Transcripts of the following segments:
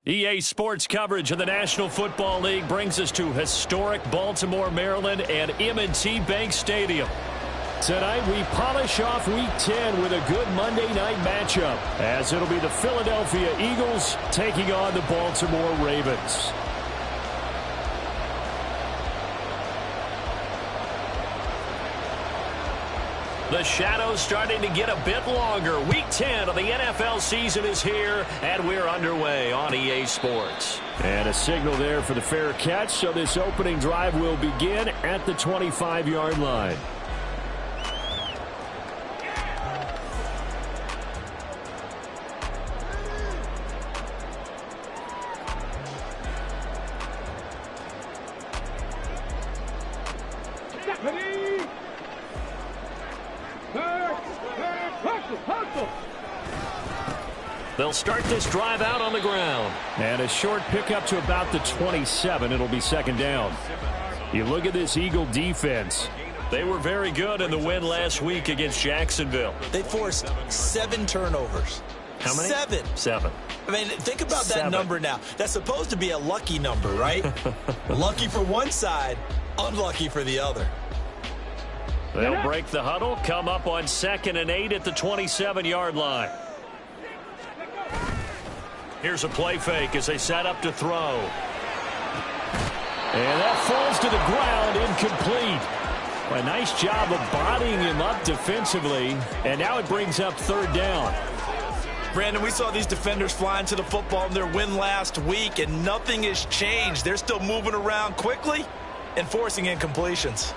EA Sports coverage of the National Football League brings us to historic Baltimore, Maryland and M&T Bank Stadium. Tonight we polish off Week 10 with a good Monday night matchup, as it'll be the Philadelphia Eagles taking on the Baltimore Ravens. The shadow's starting to get a bit longer. Week 10 of the NFL season is here, and we're underway on EA Sports. And a signal there for the fair catch, so this opening drive will begin at the 25-yard line. They'll start this drive out on the ground. And a short pickup to about the 27. It'll be second down. You look at this Eagle defense. They were very good in the win last week against Jacksonville. They forced 7 turnovers. How many? 7. 7. I mean, think about that number now. That's supposed to be a lucky number, right? Lucky for one side, unlucky for the other. They'll break the huddle, come up on 2nd and 8 at the 27-yard line. Here's a play fake as they set up to throw. And that falls to the ground, incomplete. A nice job of bodying him up defensively. And now it brings up 3rd down. Brandon, we saw these defenders flying to the football in their win last week, and nothing has changed. They're still moving around quickly and forcing incompletions.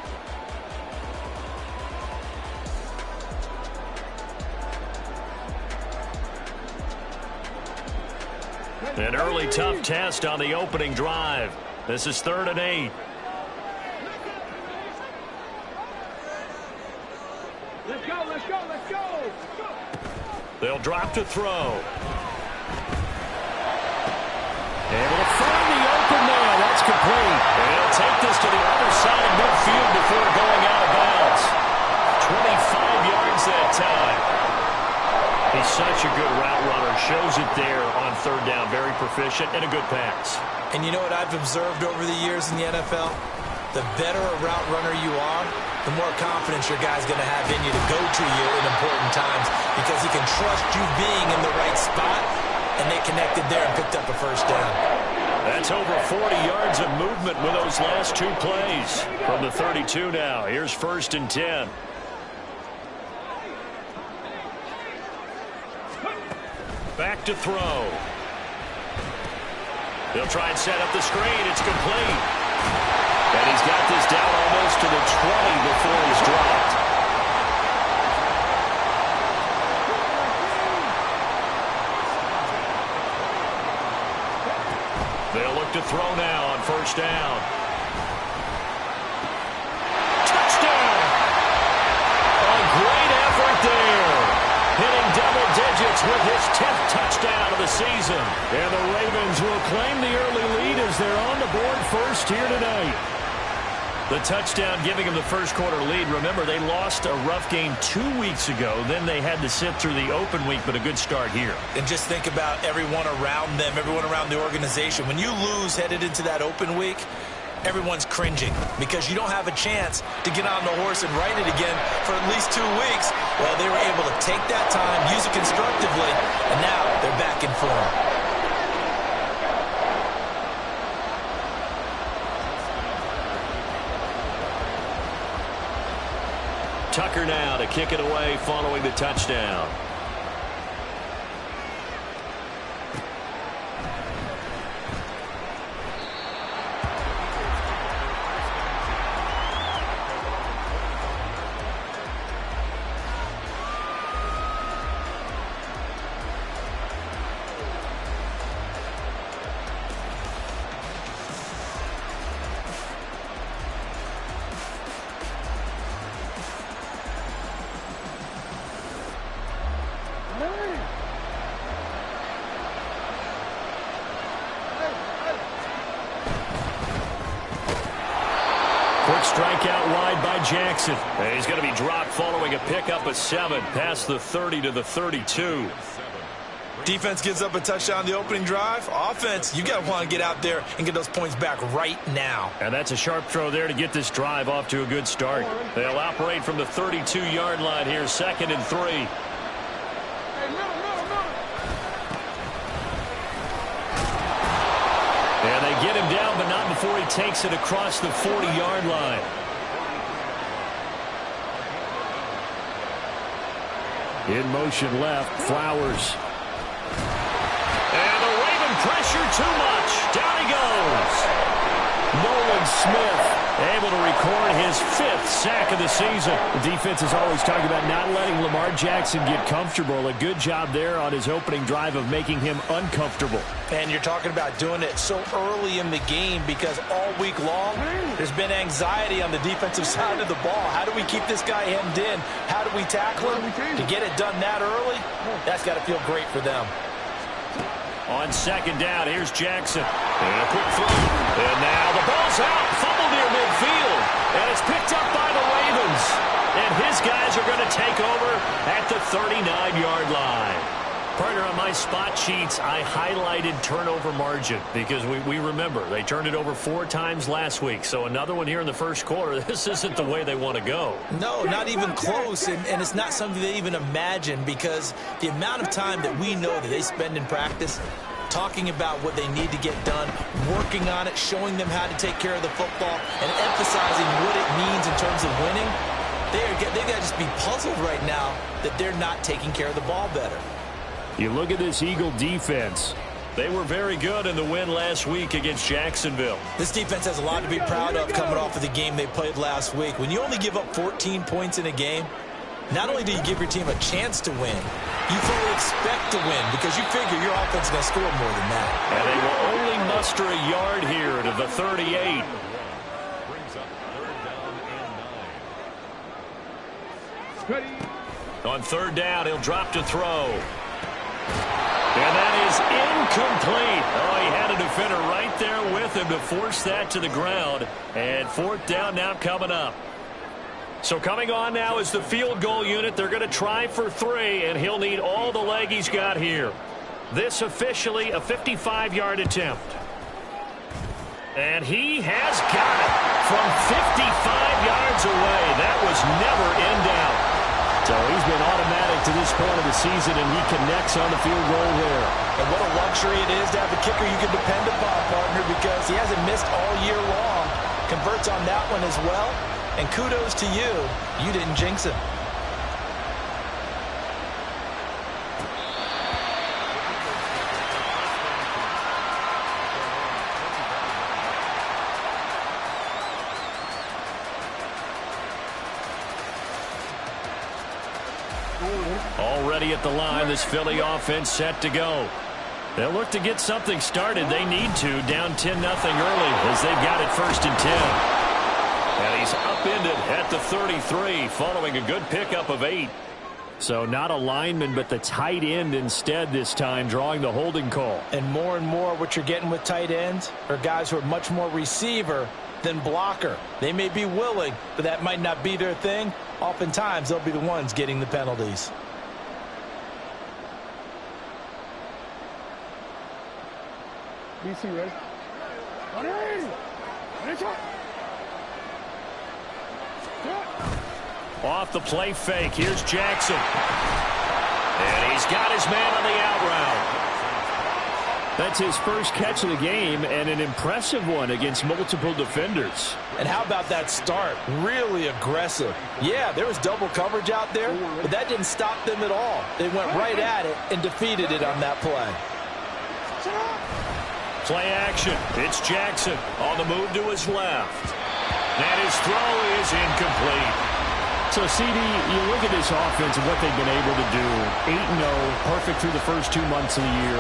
An early tough test on the opening drive. This is 3rd and 8. Let's go, let's go, let's go. They'll drop to throw. Able to find the open man. That's complete. And he'll take this to the other side of midfield before going out of bounds. 25 yards that time. He's such a good route runner. Shows it there on 3rd down. Very proficient and a good pass. And you know what I've observed over the years in the NFL? The better a route runner you are, the more confidence your guy's going to have in you to go to you in important times, because he can trust you being in the right spot, and they connected there and picked up a 1st down. That's over 40 yards of movement with those last 2 plays. From the 32 now. Here's 1st and 10. Back to throw. They'll try and set up the screen. It's complete. And he's got this down almost to the 20 before he's dropped. They'll look to throw now on 1st down. Touchdown! A great effort there. Hitting double digits with his 10th touchdown of the season. And the Ravens will claim the early lead as they're on the board first here tonight. The touchdown giving them the first quarter lead. Remember, they lost a rough game 2 weeks ago. Then they had to sit through the open week, but a good start here. And just think about everyone around them, everyone around the organization. When you lose headed into that open week, everyone's cringing because you don't have a chance to get on the horse and ride it again for at least 2 weeks. Well, they were able to take that time, use it constructively, and now they're back in form. Tucker now to kick it away following the touchdown. Quick strikeout wide by Jackson. And he's going to be dropped following a pickup of 7 past the 30 to the 32. Defense gives up a touchdown on the opening drive. Offense, you got to want to get out there and get those points back right now. And that's a sharp throw there to get this drive off to a good start. They'll operate from the 32-yard line here, 2nd and 3. And they get him down, but not before he takes it across the 40-yard line. In motion left, Flowers. And the Raven pressure too much. Down he goes. Nolan Smith able to record his 5th sack of the season. The defense is always talking about not letting Lamar Jackson get comfortable. A good job there on his opening drive of making him uncomfortable. And you're talking about doing it so early in the game because all week long there's been anxiety on the defensive side of the ball. How do we keep this guy hemmed in? How do we tackle him? To get it done that early, that's got to feel great for them. On 2nd down, here's Jackson. And a quick throw. And now the ball's out. Fumble near midfield. And it's picked up by the Ravens. And his guys are going to take over at the 39-yard line. Partner, on my spot sheets, I highlighted turnover margin because we remember they turned it over 4 times last week. So another one here in the first quarter. This isn't the way they want to go. No, not even close. And it's not something they even imagine because the amount of time that we know that they spend in practice talking about what they need to get done, working on it, showing them how to take care of the football, and emphasizing what it means in terms of winning, they got to just be puzzled right now that they're not taking care of the ball better. You look at this Eagle defense. They were very good in the win last week against Jacksonville. This defense has a lot to be proud of coming off of the game they played last week. When you only give up 14 points in a game, not only do you give your team a chance to win, you fully expect to win because you figure your offense is going to score more than that. And they will only muster a yard here to the 38. On 3rd down, he'll drop to throw. And that is incomplete. Oh, he had a defender right there with him to force that to the ground. And 4th down now coming up. So coming on now is the field goal unit. They're going to try for 3, and he'll need all the leg he's got here. This officially a 55-yard attempt. And he has got it from 55 yards away. That was never in doubt. So he's been automatic to this point of the season, and he connects on the field goal there. And what a luxury it is to have a kicker you can depend upon, partner, because he hasn't missed all year long. Converts on that one as well. And kudos to you. You didn't jinx him. Already at the line, this Philly offense set to go. They'll look to get something started. They need to, down 10-0 early as they've got it 1st and 10. And he's upended at the 33 following a good pickup of 8. So not a lineman, but the tight end instead this time, drawing the holding call. And more what you're getting with tight ends are guys who are much more receiver than blocker. They may be willing, but that might not be their thing. Oftentimes, they'll be the ones getting the penalties. BC, right? Off the play fake, here's Jackson. And he's got his man on the out route. That's his first catch of the game, and an impressive one against multiple defenders. And how about that start? Really aggressive. Yeah, there was double coverage out there, but that didn't stop them at all. They went right at it and defeated it on that play. Play action. It's Jackson on the move to his left. And his throw is incomplete. So, CD, you look at this offense and what they've been able to do. 8-0, perfect through the first 2 months of the year.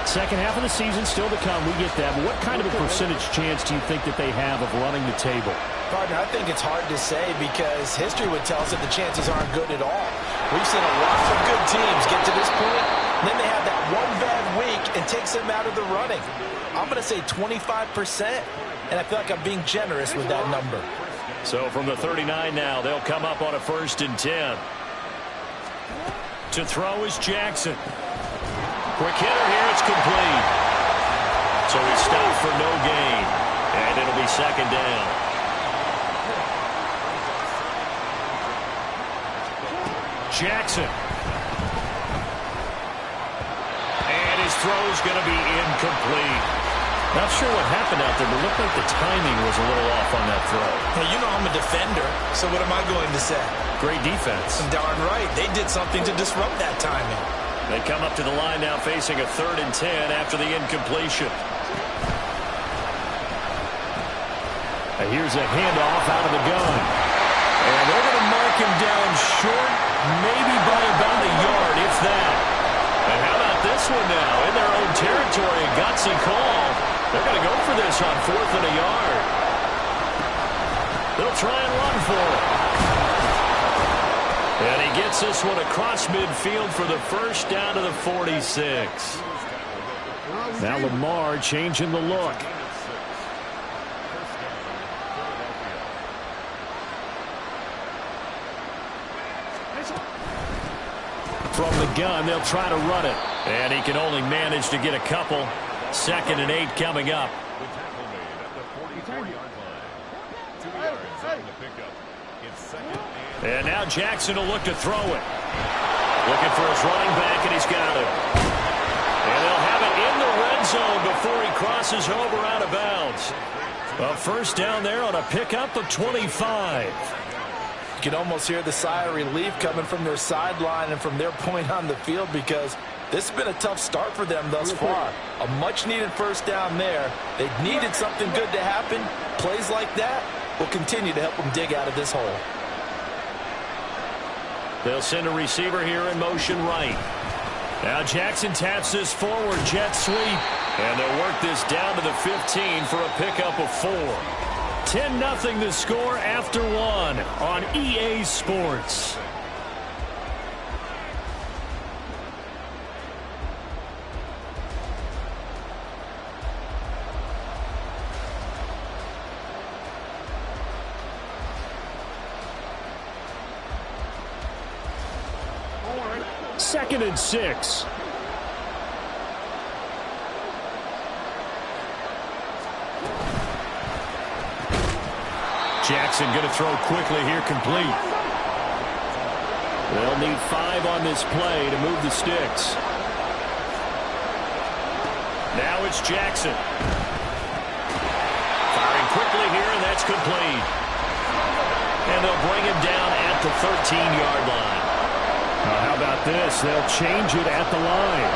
Second half of the season still to come. We get that. But what kind of a percentage chance do you think that they have of running the table? Partner, I think it's hard to say because history would tell us that the chances aren't good at all. We've seen a lot of good teams get to this point, and then they have that one bad week and takes them out of the running. I'm going to say 25%, and I feel like I'm being generous with that number. So from the 39 now, they'll come up on a 1st and 10. To throw is Jackson. Quick hitter here, it's complete. So he stopped for no gain, and it'll be second down. Jackson. And his throw's going to be incomplete. Not sure what happened out there, but it looked like the timing was a little off on that throw. Hey, you know I'm a defender, so what am I going to say? Great defense. Darn right. They did something to disrupt that timing. They come up to the line now facing a 3rd and 10 after the incompletion. And here's a handoff out of the gun. And they're going to mark him down short, maybe by about a yard, if that. And how about this one now? In their own territory, a gutsy call. They're going to go for this on 4th and a yard. They'll try and run for it. And he gets this one across midfield for the first down to the 46. Now Lamar changing the look. From the gun, they'll try to run it. And he can only manage to get a couple. 2nd and 8 coming up. And now Jackson will look to throw it. Looking for his running back, and he's got it. And they'll have it in the red zone before he crosses over out of bounds. A first down there on a pickup of 25. You can almost hear the sigh of relief coming from their sideline and from their point on the field, because this has been a tough start for them thus far. A much-needed first down there. They needed something good to happen. Plays like that will continue to help them dig out of this hole. They'll send a receiver here in motion right. Now Jackson taps this forward, jet sweep. And they'll work this down to the 15 for a pickup of 4. 10-0 the score after 1 on EA Sports. Second and 6. Jackson going to throw quickly here, complete. They'll need 5 on this play to move the sticks. Now it's Jackson. Firing quickly here, and that's complete. And they'll bring him down at the 13-yard line. Now, how about this? They'll change it at the line.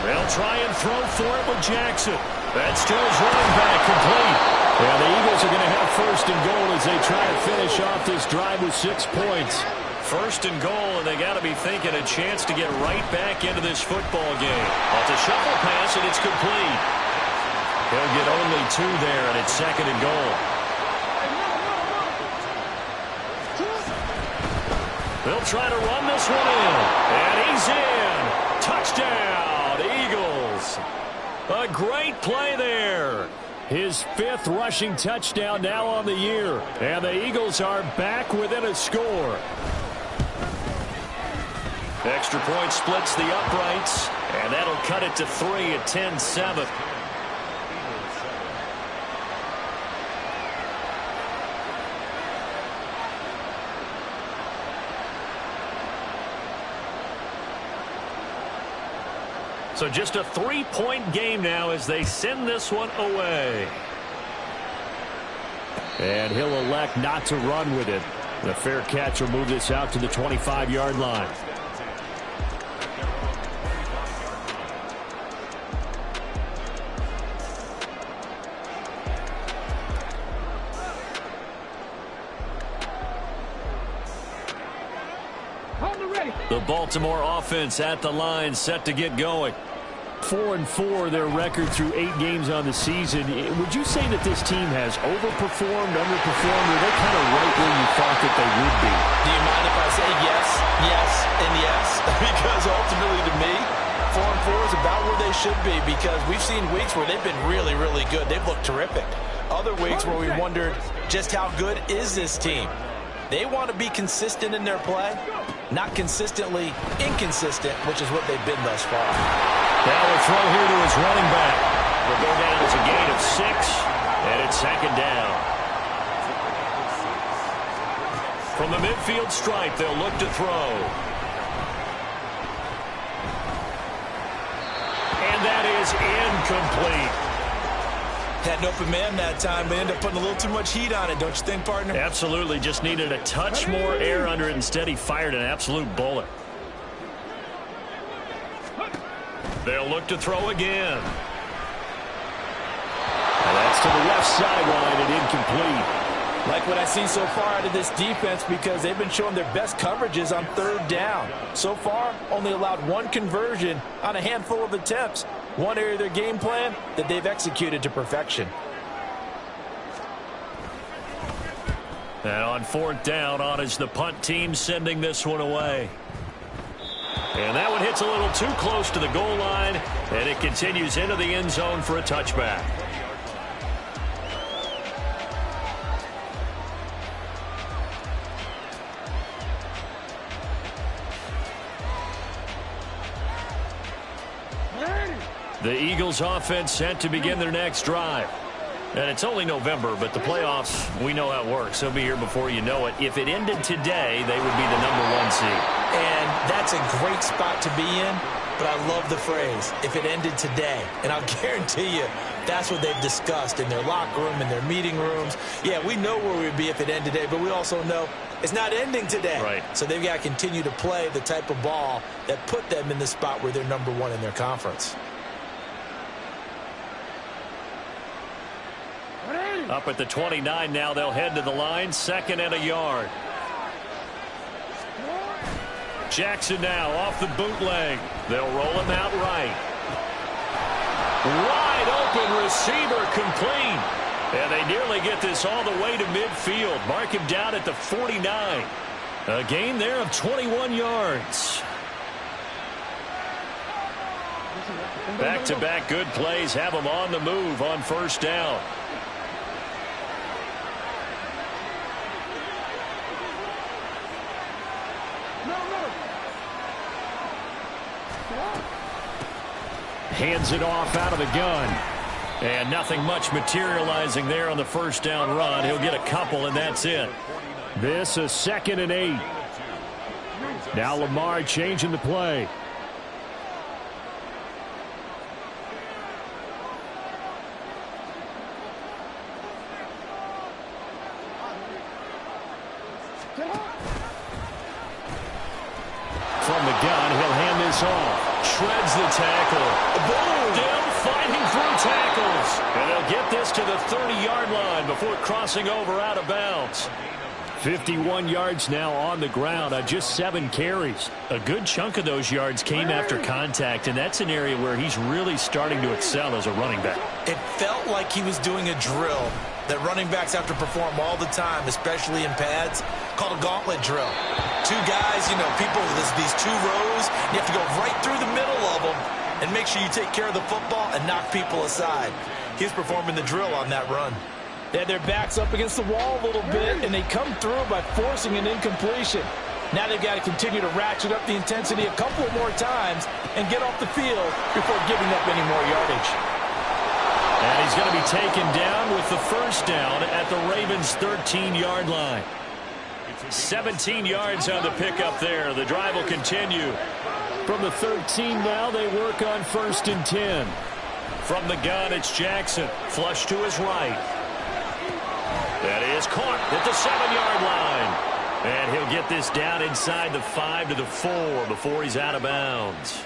They'll try and throw for it with Jackson. That's still his running back, complete. Yeah, the Eagles are going to have 1st and goal as they try to finish off this drive with 6 points. 1st and goal, and they got to be thinking a chance to get right back into this football game. Off the shuffle pass, and it's complete. He'll get only 2 there, and it's 2nd and goal. They'll try to run this one in. And he's in. Touchdown, Eagles. A great play there. His 5th rushing touchdown now on the year. And the Eagles are back within a score. Extra point splits the uprights. And that'll cut it to 3 at 10-7. So just a 3-point game now as they send this one away. And he'll elect not to run with it. The fair catch will move this out to the 25-yard line. The Baltimore offense at the line, set to get going. 4-4 their record through 8 games on the season. Would you say that this team has overperformed, underperformed, or they're kind of right where you thought that they would be? Do you mind if I say yes, yes, and yes? Because ultimately to me, 4-4 is about where they should be, because we've seen weeks where they've been really, really good. They've looked terrific. Other weeks where we wondered just how good is this team. They want to be consistent in their play. not consistently inconsistent, which is what they've been thus far. Now a throw here to his running back. Will go down as a gain of 6, and it's second down. From the midfield stripe, they'll look to throw. And that is incomplete. Had an open man that time, but ended up putting a little too much heat on it, don't you think, partner? Absolutely. Just needed a touch more air under it. Instead, he fired an absolute bullet. They'll look to throw again. And that's to the left sideline and incomplete. Like what I've seen so far out of this defense, because they've been showing their best coverages on third down. So far, only allowed 1 conversion on a handful of attempts. One area of their game plan that they've executed to perfection. And on 4th down, on is the punt team sending this one away. And that one hits a little too close to the goal line, and it continues into the end zone for a touchback. The Eagles offense set to begin their next drive. And it's only November, but the playoffs, we know how it works. They'll be here before you know it. If it ended today, they would be the #1 seed. And that's a great spot to be in, but I love the phrase, if it ended today. And I'll guarantee you, that's what they've discussed in their locker room, in their meeting rooms. Yeah, we know where we'd be if it ended today, but we also know it's not ending today. Right. So they've got to continue to play the type of ball that put them in the spot where they're #1 in their conference. Up at the 29 now, they'll head to the line, 2nd and a yard. Jackson now off the bootleg. They'll roll him out right. Wide open receiver complete. And they nearly get this all the way to midfield. Mark him down at the 49. A gain there of 21 yards. Back-to-back good plays have them on the move on 1st down. Hands it off out of the gun. And nothing much materializing there on the 1st down run. He'll get a couple, and that's it. This is 2nd and 8. Now Lamar changing the play. From the gun, he'll hand this off. Shreds the tackle. Boom! Still fighting through tackles. And they'll get this to the 30-yard line before crossing over out of bounds. 51 yards now on the ground on just 7 carries. A good chunk of those yards came after contact, and that's an area where he's really starting to excel as a running back. It felt like he was doing a drill that running backs have to perform all the time, especially in pads, called a gauntlet drill. 2 guys, you know, people, these 2 rows, you have to go right through the middle of them and make sure you take care of the football and knock people aside. He's performing the drill on that run. They had their backs up against the wall a little bit, and they come through by forcing an incompletion. Now they've got to continue to ratchet up the intensity a couple more times and get off the field before giving up any more yardage. And he's going to be taken down with the 1st down at the Ravens' 13-yard line. 17 yards on the pickup there. The drive will continue. From the 13 now, they work on 1st and 10. From the gun, it's Jackson. Flush to his right. That is caught at the 7-yard line. And he'll get this down inside the 5 to the 4 before he's out of bounds.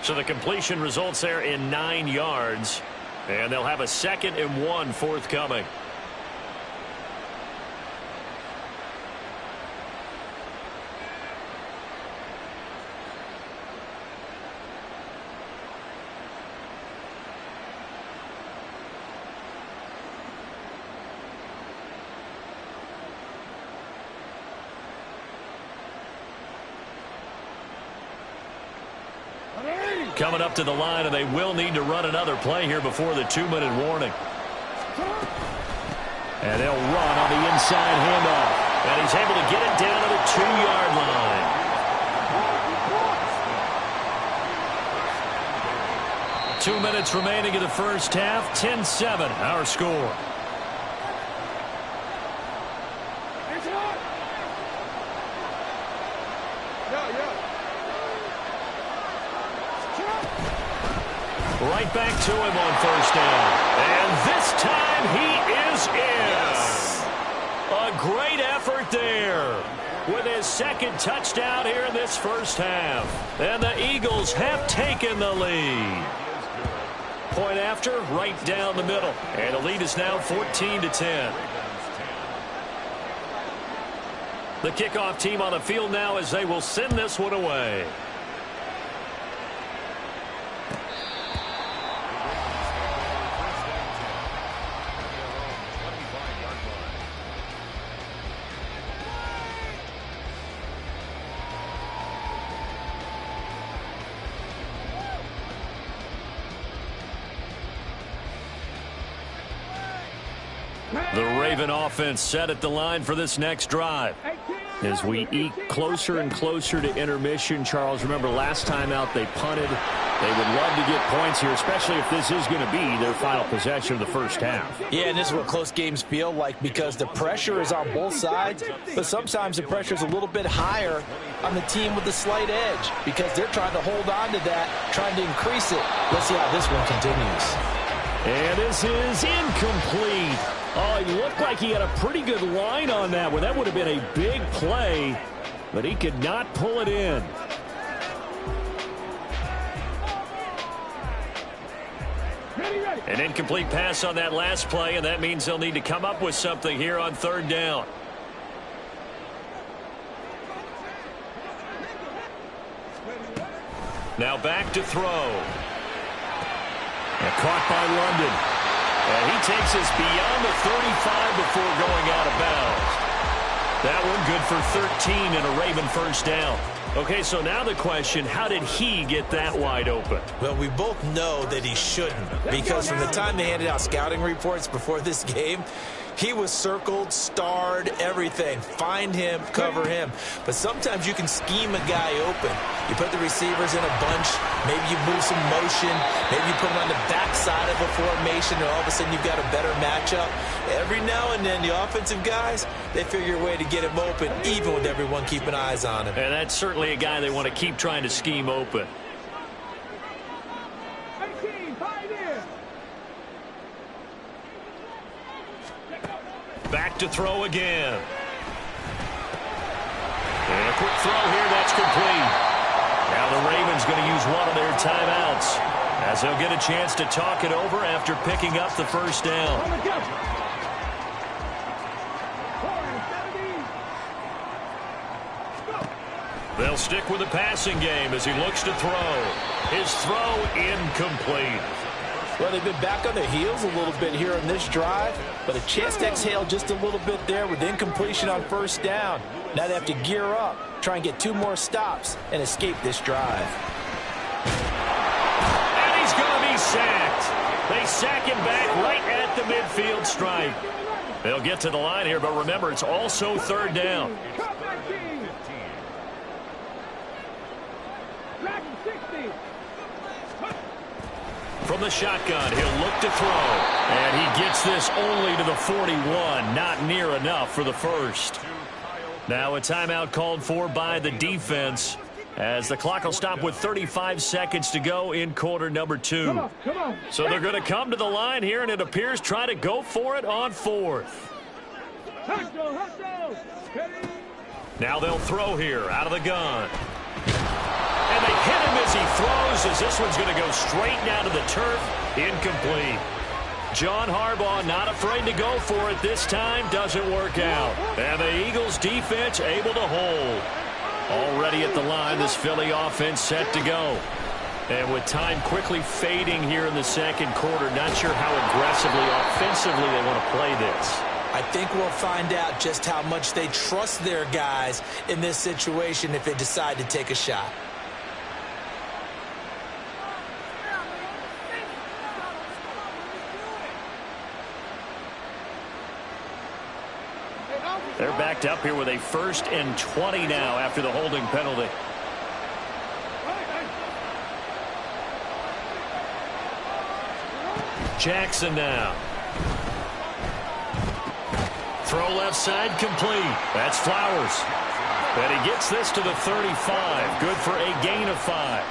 So the completion results there in 9 yards. And they'll have a 2nd and 1 forthcoming. Coming up to the line, and they will need to run another play here before the 2-minute warning. And they'll run on the inside handoff. And he's able to get it down to the 2-yard line. 2 minutes remaining in the first half. 10-7, our score. Right back to him on first down. And this time he is in. Yes. A great effort there with his second touchdown here in this first half. And the Eagles have taken the lead. Point after, right down the middle. And the lead is now 14-10. The kickoff team on the field now as they will send this one away. The Raven offense set at the line for this next drive. As we eke closer and closer to intermission, Charles, remember last time out they punted. They would love to get points here, especially if this is going to be their final possession of the first half. Yeah, and this is what close games feel like because the pressure is on both sides, but sometimes the pressure is a little bit higher on the team with the slight edge because they're trying to hold on to that, trying to increase it. Let's see how this one continues. And this is incomplete. Oh, it looked like he had a pretty good line on that one. That would have been a big play, but he could not pull it in. An incomplete pass on that last play, and that means they'll need to come up with something here on third down. Now back to throw. And caught by London. And he takes us beyond the 35 before going out of bounds. That one good for 13 and a Raven first down. Okay, so now the question, how did he get that wide open? Well, we both know that he shouldn't because from the time they handed out scouting reports before this game, he was circled, starred, everything. Find him, cover him. But sometimes you can scheme a guy open. You put the receivers in a bunch. Maybe you move some motion. Maybe you put them on the backside of a formation, and all of a sudden you've got a better matchup. Every now and then, the offensive guys, they figure a way to get him open, even with everyone keeping eyes on him. And that's certainly a guy they want to keep trying to scheme open. Back to throw again. And a quick throw here, that's complete. Now the Ravens going to use one of their timeouts as they'll get a chance to talk it over after picking up the first down. They'll stick with the passing game as he looks to throw. His throw incomplete. Well, they've been back on their heels a little bit here on this drive, but a chance to exhale just a little bit there with incompletion on first down. Now they have to gear up, try and get 2 more stops, and escape this drive. And he's going to be sacked. They sack him back right at the midfield stripe. They'll get to the line here, but remember, it's also third down. From the shotgun, he'll look to throw. And he gets this only to the 41. Not near enough for the first. Now a timeout called for by the defense as the clock will stop with 35 seconds to go in quarter number 2. Come on. So they're going to come to the line here, and it appears try to go for it on fourth. Now they'll throw here out of the gun. And they hit him as he throws, as this one's going to go straight down to the turf. Incomplete. John Harbaugh not afraid to go for it this time. Doesn't work out. And the Eagles defense able to hold. Already at the line, this Philly offense set to go. And with time quickly fading here in the second quarter, not sure how aggressively, offensively they want to play this. I think we'll find out just how much they trust their guys in this situation if they decide to take a shot. They're backed up here with a 1st and 20 now after the holding penalty. Jackson now. Throw left side complete. That's Flowers. And he gets this to the 35. Good for a gain of 5.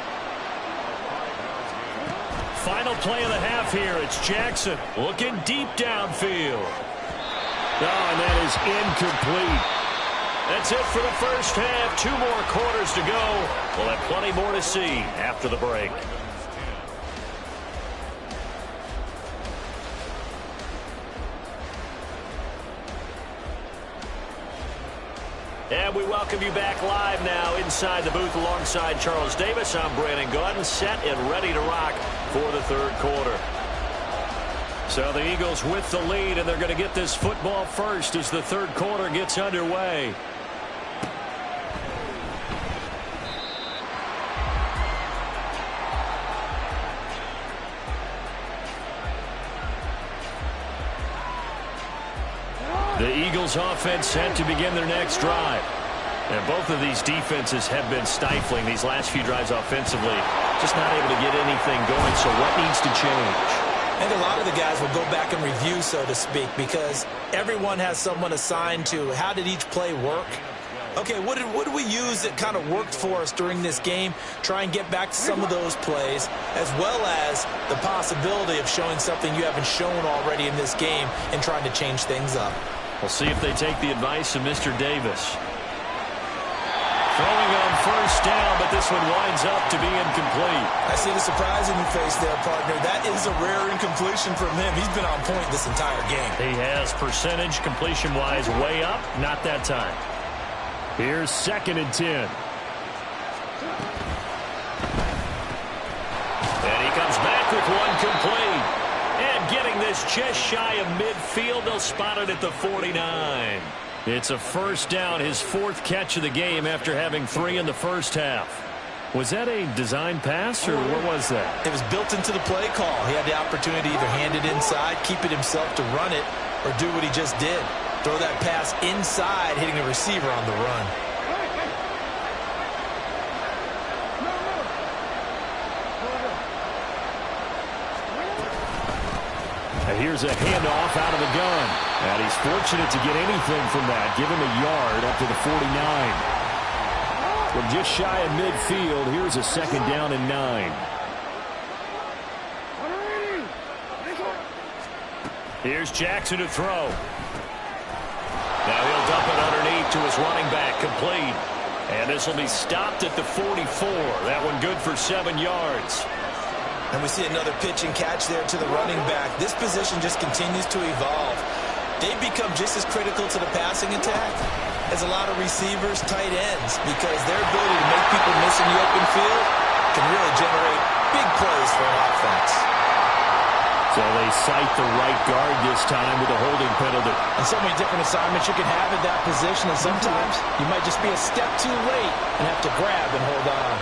Final play of the half here. It's Jackson looking deep downfield. Oh, and that is incomplete. That's it for the first half. 2 more quarters to go. We'll have plenty more to see after the break. And we welcome you back live now inside the booth alongside Charles Davis. I'm Brandon Gaudin, set and ready to rock for the third quarter. So the Eagles with the lead, and they're going to get this football first as the third quarter gets underway. The Eagles offense set to begin their next drive. And both of these defenses have been stifling these last few drives offensively. Just not able to get anything going, so what needs to change? I think a lot of the guys will go back and review, so to speak, because everyone has someone assigned to how did each play work. Okay, what did we use that kind of worked for us during this game? Try and get back to some of those plays, as well as the possibility of showing something you haven't shown already in this game and trying to change things up. We'll see if they take the advice of Mr. Davis. Throwing on first down, but this one winds up to be incomplete. I see the surprise in your face there, partner. That is a rare incompletion from him. He's been on point this entire game. He has percentage completion-wise way up. Not that time. Here's 2nd and 10. And he comes back with one complete. And getting this just shy of midfield, they'll spot it at the 49. It's a first down, his 4th catch of the game after having 3 in the first half. Was that a design pass, or what was that? It was built into the play call. He had the opportunity to either hand it inside, keep it himself to run it, or do what he just did. Throw that pass inside, hitting a receiver on the run. And here's a handoff out of the gun. And he's fortunate to get anything from that. Give him a yard up to the 49. From just shy of midfield, here's a 2nd down and 9. Here's Jackson to throw. Now he'll dump it underneath to his running back, complete. And this will be stopped at the 44. That one good for 7 yards. And we see another pitch and catch there to the running back. This position just continues to evolve. They've become just as critical to the passing attack as a lot of receivers, tight ends, because their ability to make people miss in the open field can really generate big plays for an offense. So they cite the right guard this time with a holding penalty. And so many different assignments you can have at that position, and sometimes you might just be a step too late and have to grab and hold on.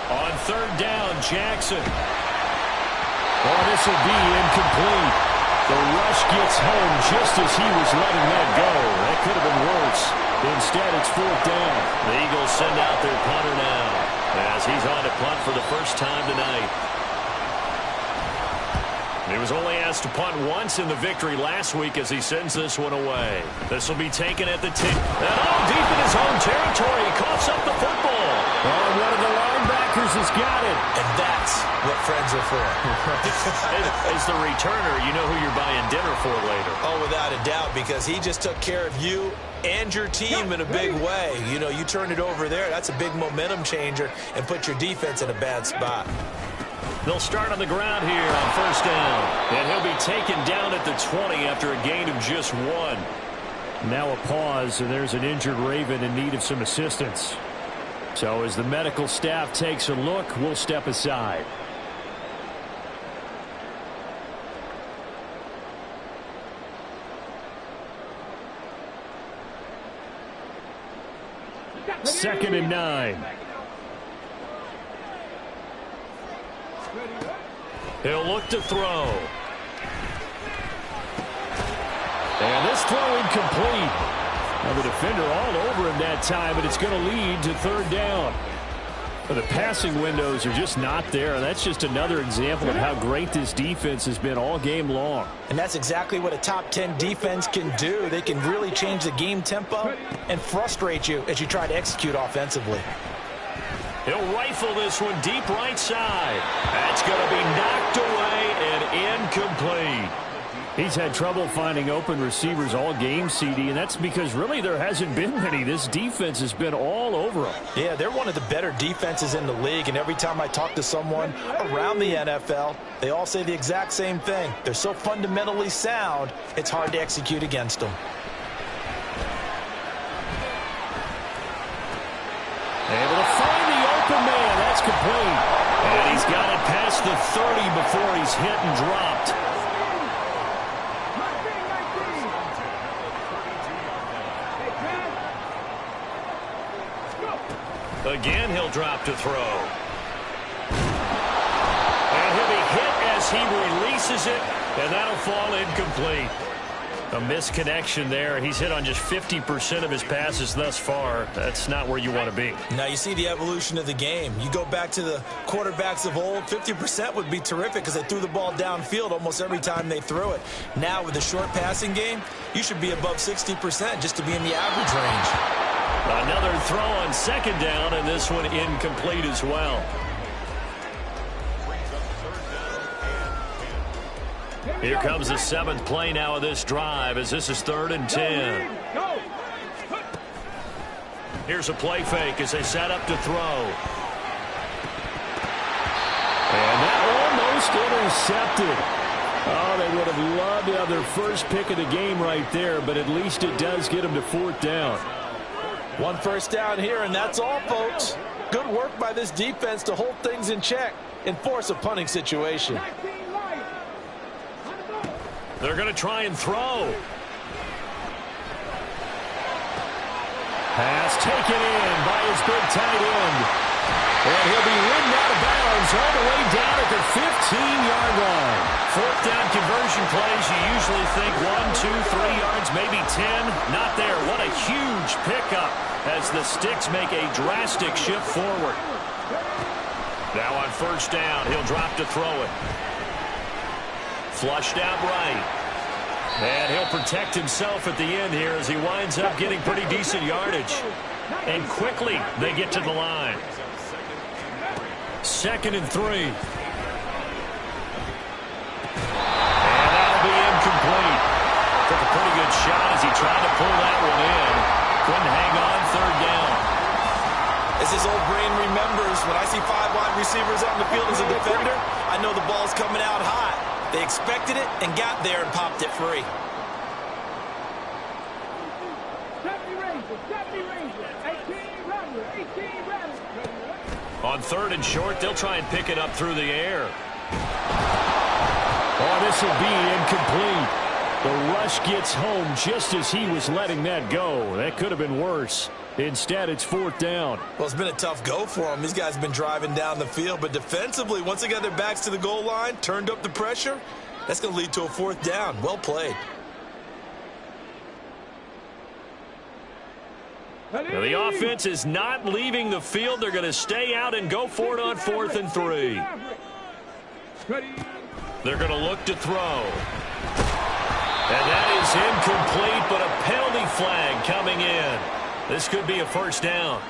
On 3rd down, Jackson. Oh, this will be incomplete. The rush gets home just as he was letting that go. That could have been worse. Instead, it's 4th down. The Eagles send out their punter now as he's on to punt for the first time tonight. He was only asked to punt once in the victory last week as he sends this one away. This will be taken at the 10. And all deep in his own territory. He coughs up the football. Oh, one of the linebackers has got it. And that's what friends are for. As the returner, you know who you're buying dinner for later. Oh, without a doubt, because he just took care of you and your team in a big way. You know, you turn it over there, that's a big momentum changer and put your defense in a bad spot. They'll start on the ground here on 1st down. And he'll be taken down at the 20 after a gain of just 1. Now a pause, and there's an injured Raven in need of some assistance. So as the medical staff takes a look, we'll step aside. Second and 9. He'll look to throw. And this throw incomplete. Now the defender all over him that time, but it's going to lead to third down. But the passing windows are just not there. And that's just another example of how great this defense has been all game long. And that's exactly what a top 10 defense can do. They can really change the game tempo and frustrate you as you try to execute offensively. He'll rifle this one deep right side. That's going to be knocked away and incomplete. He's had trouble finding open receivers all game, CD, and that's because really there hasn't been many. This defense has been all over them. Yeah, they're one of the better defenses in the league, and every time I talk to someone around the NFL, they all say the exact same thing. They're so fundamentally sound, it's hard to execute against them. Able to find the open man. That's complete. And he's got it past the 30 before he's hit and dropped. Again, he'll drop to throw. And he'll be hit as he releases it, and that'll fall incomplete. A misconnection there. He's hit on just 50% of his passes thus far. That's not where you want to be. Now you see the evolution of the game. You go back to the quarterbacks of old, 50% would be terrific because they threw the ball downfield almost every time they threw it. Now with the short passing game, you should be above 60% just to be in the average range. Another throw on second down, and this one incomplete as well. Here comes the seventh play now of this drive as this is 3rd and 10. Here's a play fake as they set up to throw. And that almost intercepted. Oh, they would have loved to have their first pick of the game right there, but at least it does get them to 4th down. One first down here, and that's all, folks. Good work by this defense to hold things in check and force a punting situation. They're going to try and throw. Pass taken in by his big tight end. And he'll be ridden out of bounds all the way down at the 15-yard line. 4th down conversion plays, you usually think 1, 2, 3 yards, maybe 10. Not there. What a huge pickup as the Sticks make a drastic shift forward. Now on 1st down, he'll drop to throw it. Flushed out right. And he'll protect himself at the end here as he winds up getting pretty decent yardage. And quickly they get to the line. 2nd and 3. And that'll be incomplete. Took a pretty good shot as he tried to pull that one in. Couldn't hang on 3rd down. As his old brain remembers, when I see 5 wide receivers on the field as a defender, I know the ball's coming out hot. They expected it and got there and popped it free. On 3rd and short, they'll try and pick it up through the air. Oh, this will be incomplete. The rush gets home just as he was letting that go. That could have been worse. Instead, it's 4th down. Well, it's been a tough go for him. These guys have been driving down the field. But defensively, once they got their backs to the goal line, turned up the pressure, that's going to lead to a 4th down. Well played. Now, the offense is not leaving the field. They're going to stay out and go for it on 4th and 3. They're going to look to throw. And that is incomplete, but a penalty flag coming in. This could be a 1st down.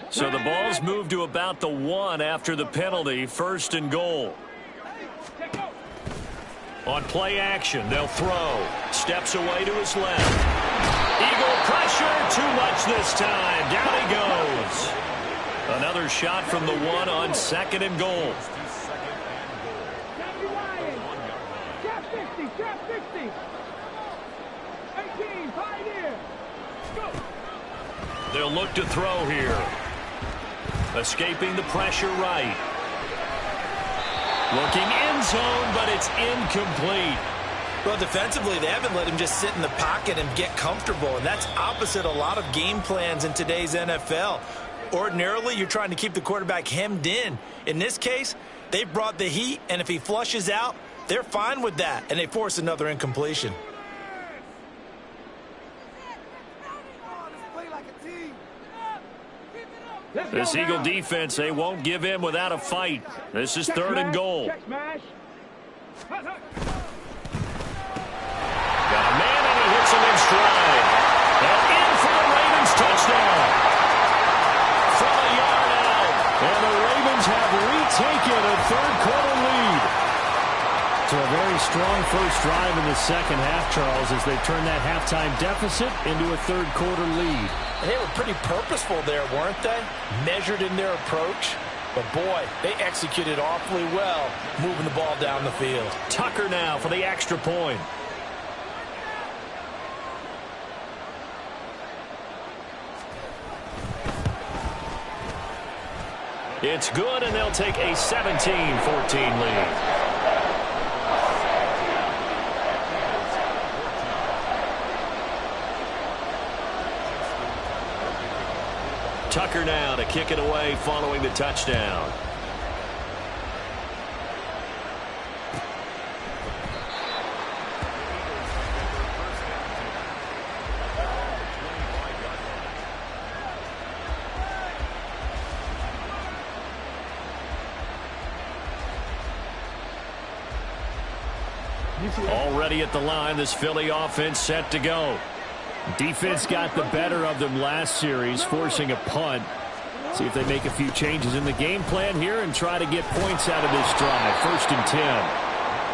So the ball's moved to about the 1 after the penalty. 1st and goal. On play action, they'll throw. Steps away to his left. Eagle pressure, too much this time. Down he goes. Another shot from the 1 on 2nd and goal. They'll look to throw here. Escaping the pressure right. Looking end zone, but it's incomplete. Well, defensively, they haven't let him just sit in the pocket and get comfortable, and that's opposite a lot of game plans in today's NFL. Ordinarily, you're trying to keep the quarterback hemmed in. In this case, they've brought the heat, and if he flushes out, they're fine with that, and they force another incompletion. This Eagle defense, they won't give in without a fight. This is 3rd and goal. Got a man, and he hits him in stride. And in for the Ravens touchdown. From a yard out. And the Ravens have retaken a 3rd-quarter lead. So a very strong first drive in the second half, Charles, as they turn that halftime deficit into a 3rd-quarter lead. And they were pretty purposeful there, weren't they? Measured in their approach. But, boy, they executed awfully well, moving the ball down the field. Tucker now for the extra point. It's good, and they'll take a 17-14 lead. Tucker now to kick it away following the touchdown. Already at the line, this Philly offense set to go. Defense got the better of them last series, forcing a punt. See if they make a few changes in the game plan here and try to get points out of this drive. 1st and 10.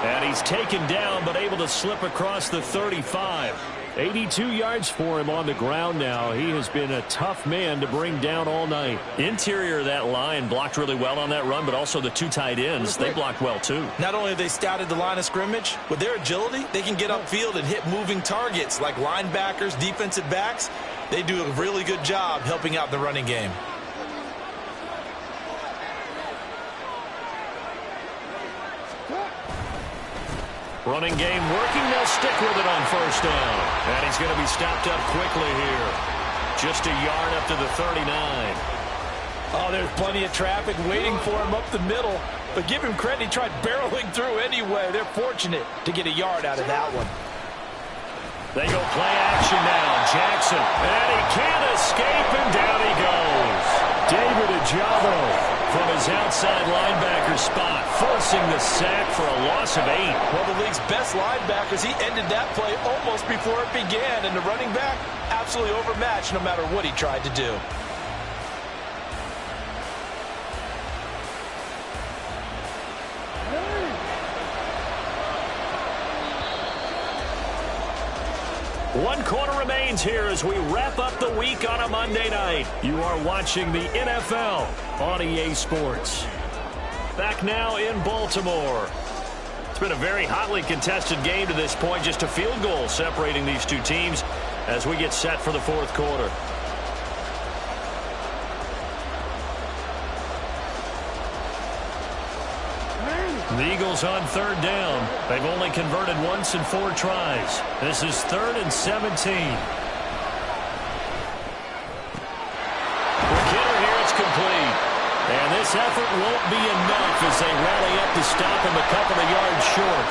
And he's taken down, but able to slip across the 35. 82 yards for him on the ground now. He has been a tough man to bring down all night. Interior of that line blocked really well on that run, but also the 2 tight ends, they blocked well too. Not only have they scouted the line of scrimmage, with their agility, they can get upfield and hit moving targets like linebackers, defensive backs. They do a really good job helping out the running game. Running game working. They'll stick with it on 1st down. And he's going to be stopped up quickly here. Just a yard up to the 39. Oh, there's plenty of traffic waiting for him up the middle. But give him credit, he tried barreling through anyway. They're fortunate to get a yard out of that one. They go play action now. Jackson. And he can't escape, and down he goes. David Ojabo from his outside linebacker spot, forcing the sack for a loss of 8. One of the league's best linebackers. He ended that play almost before it began, and the running back absolutely overmatched no matter what he tried to do. One quarter remains here as we wrap up the week on a Monday night. You are watching the NFL on EA Sports. Back now in Baltimore. It's been a very hotly contested game to this point. Just a field goal separating these two teams as we get set for the 4th quarter. The Eagles on 3rd down. They've only converted once in 4 tries. This is 3rd and 17. McKinnon here, it's complete. And this effort won't be enough as they rally up to stop him a couple of yards short.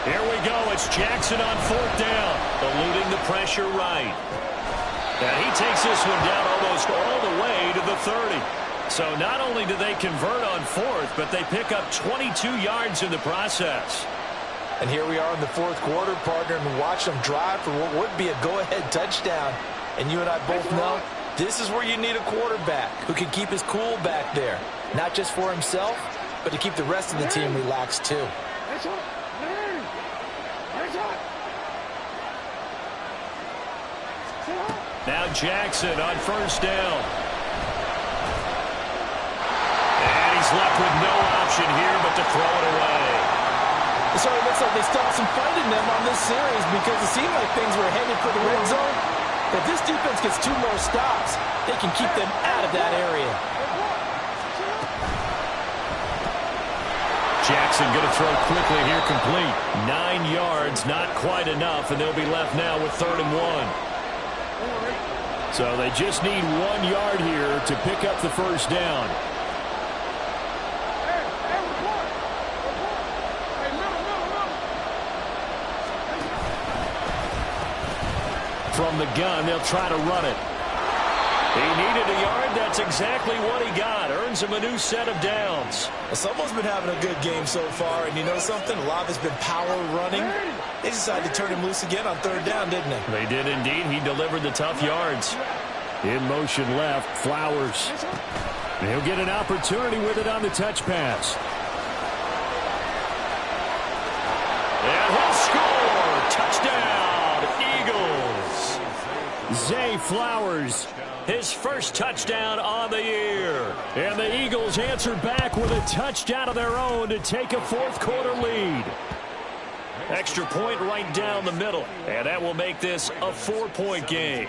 Here we go. It's Jackson on 4th down. Eluding the pressure right. And he takes this one down almost all the way to the 30. So not only do they convert on 4th, but they pick up 22 yards in the process. And here we are in the 4th quarter, partner, and watch them drive for what would be a go-ahead touchdown. And you and I both know this is where you need a quarterback who can keep his cool back there. Not just for himself, but to keep the rest of the team relaxed too. Now Jackson on 1st down. And he's left with no option here but to throw it away. So it looks like they still have some fight in them on this series because it seemed like things were headed for the red zone. If this defense gets 2 more stops, they can keep them out of that area. Jackson going to throw quickly here, complete. 9 yards, not quite enough, and they'll be left now with 3rd and 1. So they just need 1 yard here to pick up the first down. From the gun, they'll try to run it. He needed a yard. That's exactly what he got. Earns him a new set of downs. Well, someone's been having a good game so far, and you know something? A lot of it's been power running. They decided to turn him loose again on 3rd down, didn't they? They did indeed. He delivered the tough yards. In motion left, Flowers. He'll get an opportunity with it on the touch pass. And he'll score. Touchdown, Eagles. Zay Flowers, his first touchdown on the year. And the Eagles answer back with a touchdown of their own to take a 4th quarter lead. Extra point right down the middle. And that will make this a 4-point game.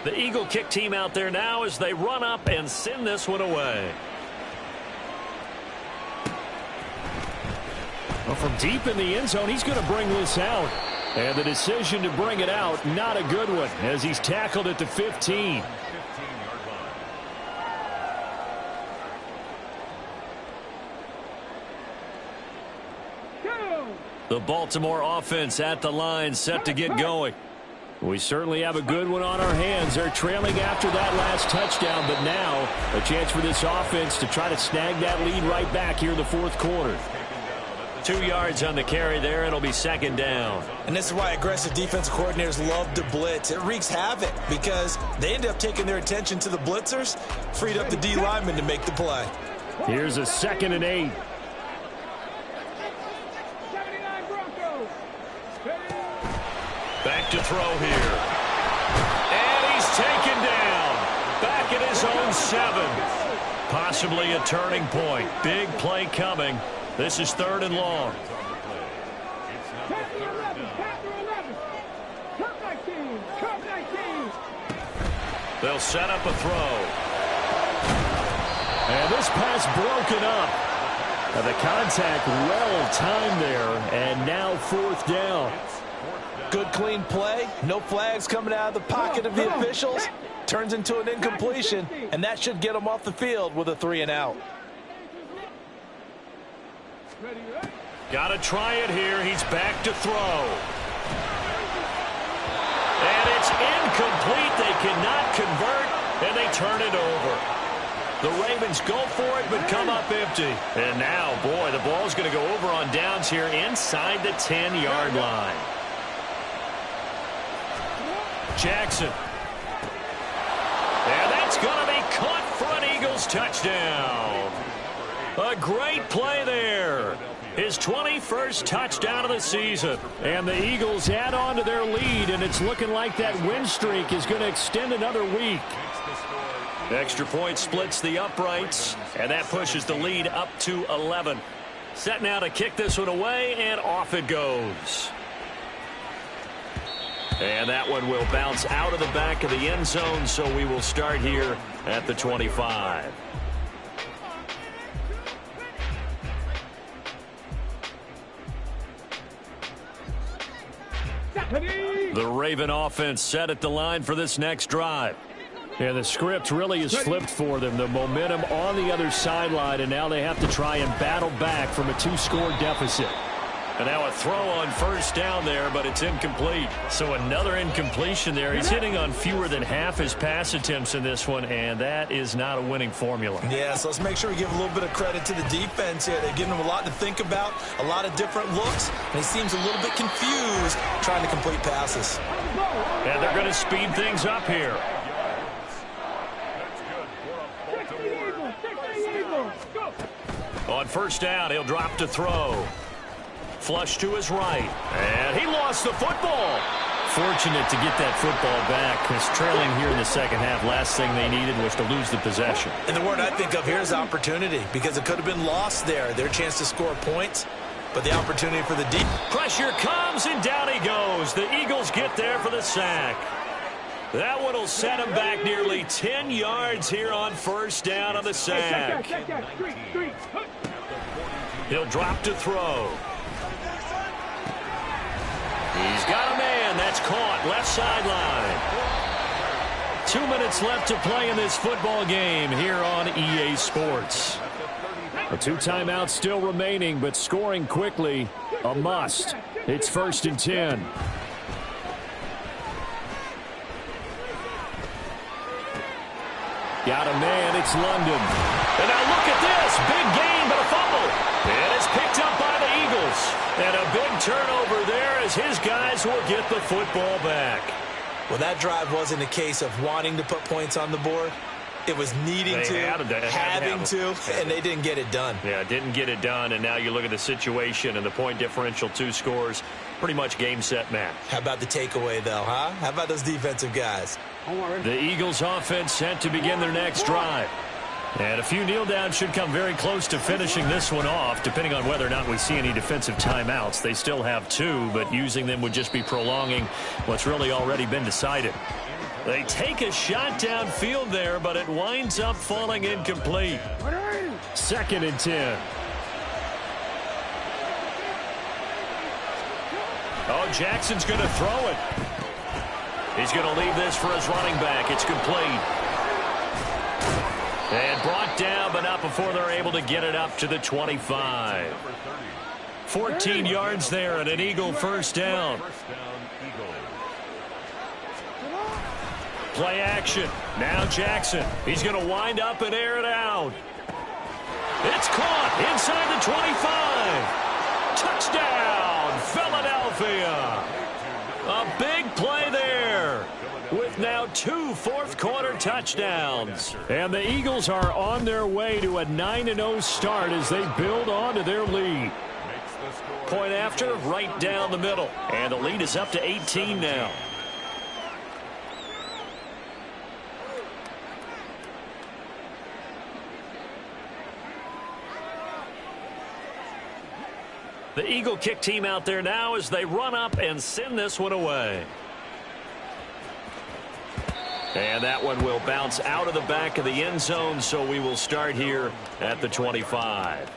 The Eagle kick team out there now as they run up and send this one away. Well, from deep in the end zone, he's going to bring this out. And the decision to bring it out, not a good one, as he's tackled at the 15. The Baltimore offense at the line, set to get going. We certainly have a good one on our hands. They're trailing after that last touchdown, but now a chance for this offense to try to snag that lead right back here in the 4th quarter. 2 yards on the carry there. It'll be 2nd down. And this is why aggressive defensive coordinators love to blitz. It wreaks havoc because they end up taking their attention to the blitzers, freed up the D lineman to make the play. Here's a 2nd and 8. Back to throw here. And he's taken down. Back at his own 7. Possibly a turning point. Big play coming. This is 3rd and long. They'll set up a throw. And this pass broken up. And the contact well timed there. And now 4th down. Good clean play. No flags coming out of the pocket of the officials. Turns into an incompletion. And that should get them off the field with a 3 and out. Got to try it here. He's back to throw. And it's incomplete. They cannot convert, and they turn it over. The Ravens go for it, but come up empty. And now, boy, the ball's going to go over on downs here inside the 10-yard line. Jackson. And that's going to be caught for an Eagles touchdown. A great play there. His 21st touchdown of the season. And the Eagles add on to their lead, and it's looking like that win streak is going to extend another week. Extra point splits the uprights, and that pushes the lead up to 11. Set now to kick this one away, and off it goes. And that one will bounce out of the back of the end zone, so we will start here at the 25. The Raven offense set at the line for this next drive. Yeah, the script really is flipped for them. The momentum on the other sideline, and now they have to try and battle back from a 2-score deficit. And now a throw on 1st down there, but it's incomplete. So another incompletion there. He's hitting on fewer than half his pass attempts in this one, and that is not a winning formula. Yeah, so let's make sure we give a little bit of credit to the defense here. They're giving him a lot to think about, a lot of different looks, and he seems a little bit confused trying to complete passes. And they're going to speed things up here. On 1st down, he'll drop to throw. Flush to his right. And he lost the football. Fortunate to get that football back. Because trailing here in the second half, last thing they needed was to lose the possession. And the word I think of here is opportunity, because it could have been lost there. Their chance to score points, but the opportunity for the deep. Pressure comes, and down he goes. The Eagles get there for the sack. That one will set him back nearly 10 yards here on 1st down on the sack. He'll drop to throw. He's got a man. That's caught. Left sideline. 2 minutes left to play in this football game here on EA Sports. A 2 timeouts still remaining, but scoring quickly, a must. It's 1st and 10. Got a man. It's London. And now look at this. Big gain, but a fumble. And it's picked up by the Eagles. And a big turnover there as his guys will get the football back. Well, that drive wasn't a case of wanting to put points on the board. It was needing having to, and they didn't get it done. Yeah, didn't get it done, and now you look at the situation and the point differential, 2 scores, pretty much game, set, match. How about the takeaway, though, huh? How about those defensive guys? The Eagles offense set to begin their next drive. And a few kneel downs should come very close to finishing this one off, depending on whether or not we see any defensive timeouts. They still have 2, but using them would just be prolonging what's really already been decided. They take a shot downfield there, but it winds up falling incomplete. 2nd and 10. Oh, Jackson's going to throw it. He's going to leave this for his running back. It's complete. And brought down, but not before they're able to get it up to the 25. 14 yards there and an Eagle first down. Play action. Now Jackson. He's going to wind up and air it out. It's caught inside the 25. Touchdown, Philadelphia. A big play there, with now 2 fourth-quarter touchdowns. And the Eagles are on their way to a 9-0 start as they build on to their lead. Point after, right down the middle. And the lead is up to 18 now. The Eagle kick team out there now as they run up and send this one away. And that one will bounce out of the back of the end zone, so we will start here at the 25.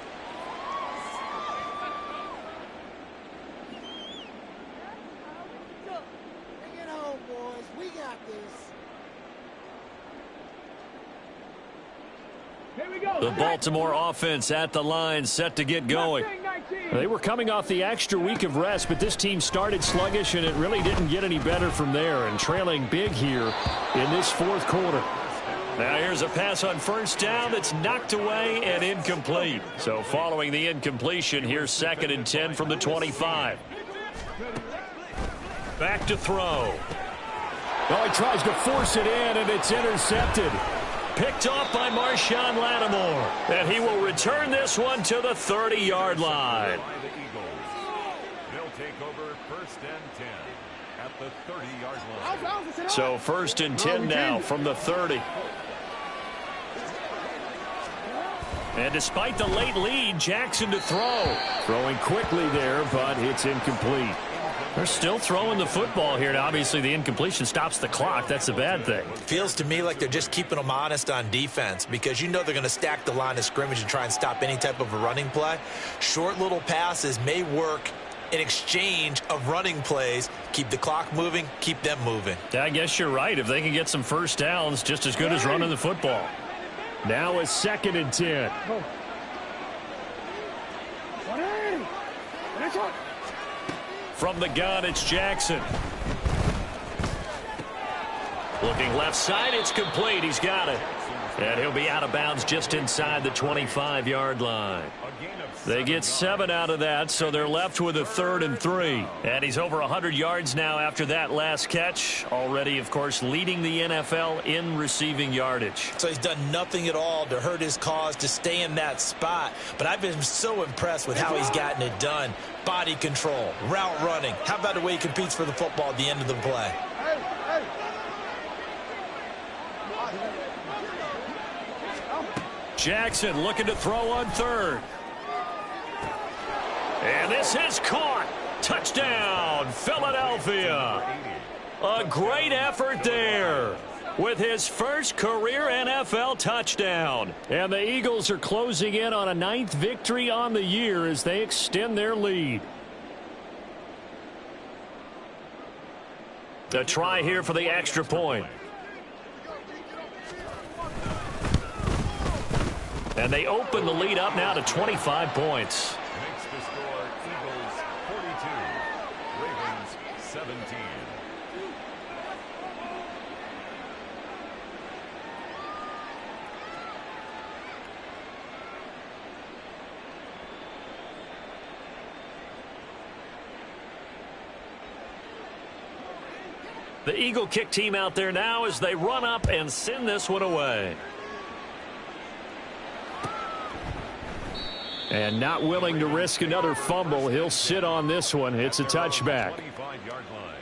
Bring it home, boys. We got this. Here we go. The Baltimore offense at the line, set to get going. They were coming off the extra week of rest, but this team started sluggish, and it really didn't get any better from there, and trailing big here in this 4th quarter. Now here's a pass on first down that's knocked away and incomplete. So following the incompletion, here's 2nd and 10 from the 25. Back to throw. Oh, he tries to force it in, and it's intercepted. Picked off by Marshawn Lattimore. And he will return this one to the 30-yard line. They'll take over 1st and 10 at the 30-yard line. So 1st and 10 now from the 30. And despite the late lead, Jackson to throw. Throwing quickly there, but it's incomplete. They're still throwing the football here. Now, obviously, the incompletion stops the clock. That's the bad thing. Feels to me like they're just keeping them honest on defense, because you know they're going to stack the line of scrimmage and try and stop any type of a running play. Short little passes may work in exchange of running plays. Keep the clock moving, keep them moving. I guess you're right. If they can get some first downs, just as good as running the football. Now it's 2nd and 10. From the gun, it's Jackson. Looking left side, it's complete. He's got it. And he'll be out of bounds just inside the 25-yard line. They get 7 out of that, so they're left with a 3rd and 3. And he's over 100 yards now after that last catch. Already, of course, leading the NFL in receiving yardage. So he's done nothing at all to hurt his cause, to stay in that spot. But I've been so impressed with how he's gotten it done. Body control, route running. How about the way he competes for the football at the end of the play? Jackson looking to throw on 3rd. And this is caught. Touchdown, Philadelphia. A great effort there. with his first career NFL touchdown. And the Eagles are closing in on a 9th victory on the year as they extend their lead. The try here for the extra point. And they open the lead up now to 25 points. Makes the score Eagles 42, Ravens 17. The Eagle kick team out there now as they run up and send this one away. And not willing to risk another fumble. He'll sit on this one. It's a touchback. 25-yard line.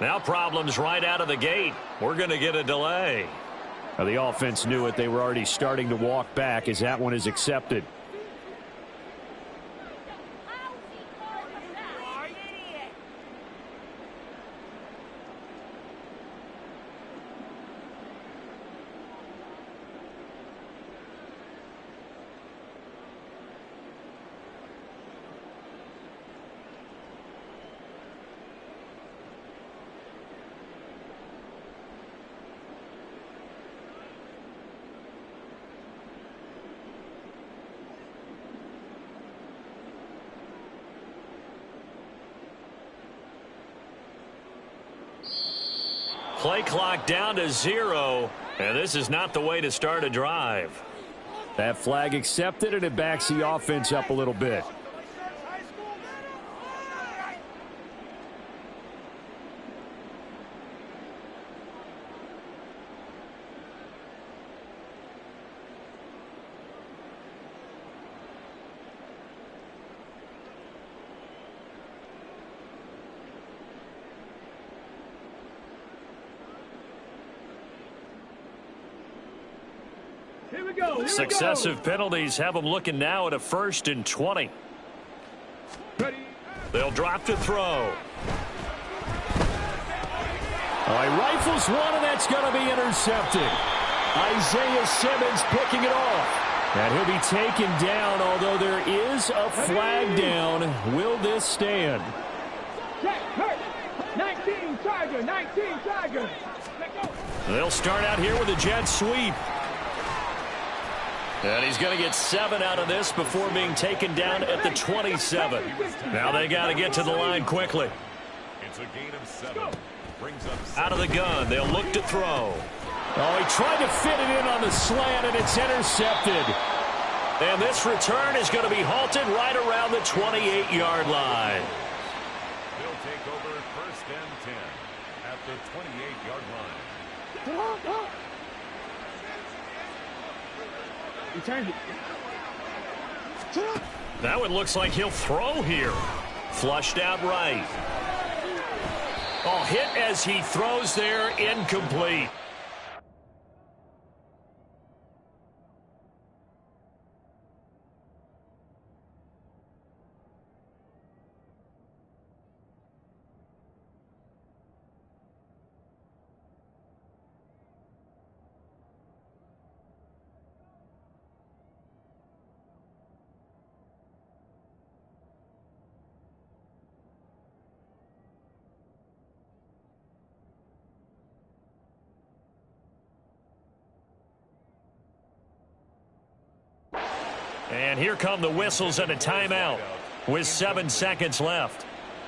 Now problems right out of the gate. We're going to get a delay. Now, the offense knew it. They were already starting to walk back as that one is accepted. Play clock down to 0, and this is not the way to start a drive. That flag accepted, and it backs the offense up a little bit. Here we go. Successive penalties have them looking now at a 1st and 20. Ready. They'll drop to throw. All right, rifles one, and that's going to be intercepted. Isaiah Simmons picking it off. And he'll be taken down, although there is a flag down. Will this stand? Check, hurt. 19 Tiger, 19 Tiger. They'll start out here with a jet sweep. And he's going to get 7 out of this before being taken down at the 27. Now they got to get to the line quickly. It's a gain of 7. Brings up 7. Out of the gun, they'll look to throw. Oh, he tried to fit it in on the slant, and it's intercepted. And this return is going to be halted right around the 28-yard line. They'll take over 1st and 10 at the 28-yard line. He turned it. That one looks like he'll throw here. Flushed out right. Oh, hit as he throws there, incomplete. And here come the whistles and a timeout with 7 seconds left.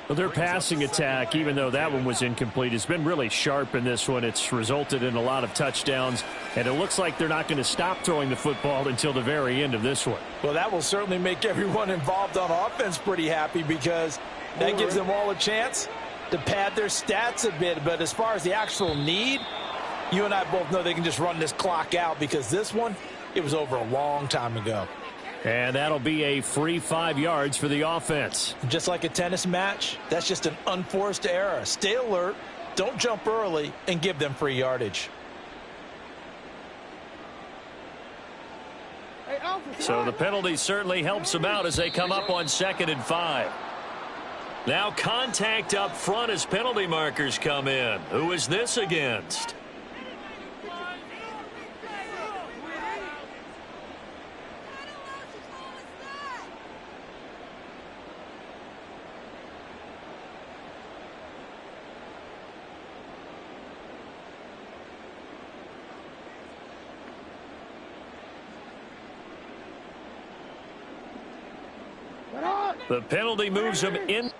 Well, their passing attack, even though that one was incomplete, has been really sharp in this one. It's resulted in a lot of touchdowns, and it looks like they're not going to stop throwing the football until the very end of this one. Well, that will certainly make everyone involved on offense pretty happy because that gives them all a chance to pad their stats a bit. But as far as the actual need, you and I both know they can just run this clock out because this one, it was over a long time ago. And that'll be a free 5 yards for the offense. Just like a tennis match, that's just an unforced error. Stay alert, don't jump early, and give them free yardage. So the penalty certainly helps them out as they come up on 2nd and 5. Now contact up front as penalty markers come in. Who is this against? The penalty moves them in.